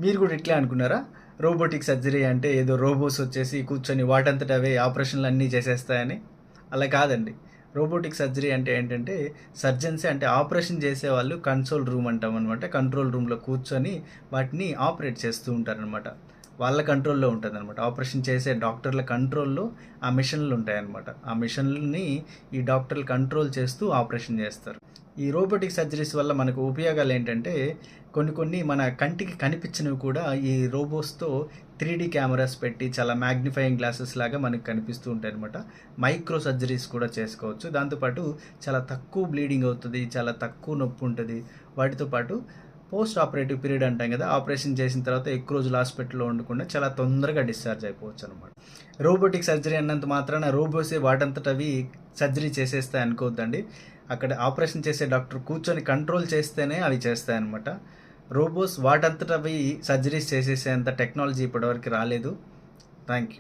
మీరు కూడా ఇట్లే అనుకున్నారా? రోబోటిక్ సర్జరీ అంటే ఏదో రోబోస్ వచ్చేసి కూర్చొని వాటంతట అవే ఆపరేషన్లు అన్నీ చేసేస్తాయని. అలా కాదండి. రోబోటిక్ సర్జరీ అంటే ఏంటంటే సర్జన్సే, అంటే ఆపరేషన్ చేసేవాళ్ళు కన్సోల్ రూమ్ అంటాం అనమాట. కంట్రోల్ రూమ్లో కూర్చొని వాటిని ఆపరేట్ చేస్తూ ఉంటారనమాట. వాళ్ళ కంట్రోల్లో ఉంటుందన్నమాట. ఆపరేషన్ చేసే డాక్టర్ల కంట్రోల్లో ఆ మిషన్లు ఉంటాయన్నమాట. ఆ మిషన్లని ఈ డాక్టర్లు కంట్రోల్ చేస్తూ ఆపరేషన్ చేస్తారు. ఈ రోబోటిక్ సర్జరీస్ వల్ల మనకు ఉపయోగాలు ఏంటంటే కొన్ని మన కంటికి కనిపించినవి కూడా ఈ రోబోట్స్తో 3D కెమెరాస్ పెట్టి చాలా మ్యాగ్నిఫైయింగ్ గ్లాసెస్ లాగా మనకు కనిపిస్తూ ఉంటాయి అనమాట. మైక్రో సర్జరీస్ కూడా చేసుకోవచ్చు. దాంతోపాటు చాలా తక్కువ బ్లీడింగ్ అవుతుంది, చాలా తక్కువ నొప్పి ఉంటుంది. వాటితో పాటు పోస్ట్ ఆపరేటివ్ పీరియడ్ అంటాం కదా, ఆపరేషన్ చేసిన తర్వాత ఎక్కువ రోజులు హాస్పిటల్లో ఉండకుండా చాలా తొందరగా డిశ్చార్జ్ అయిపోవచ్చు అనమాట. రోబోటిక్ సర్జరీ అన్నంత మాత్రాన రోబోసే వాటంతట అవి సర్జరీ చేసేస్తాయి అనుకోవద్దండి. అక్కడ ఆపరేషన్ చేసే డాక్టర్ కూర్చొని కంట్రోల్ చేస్తేనే అవి చేస్తాయన్నమాట. రోబోస్ వాటంతట అవి సర్జరీస్ చేసేసేంత టెక్నాలజీ ఇప్పటివరకు రాలేదు. Thank you.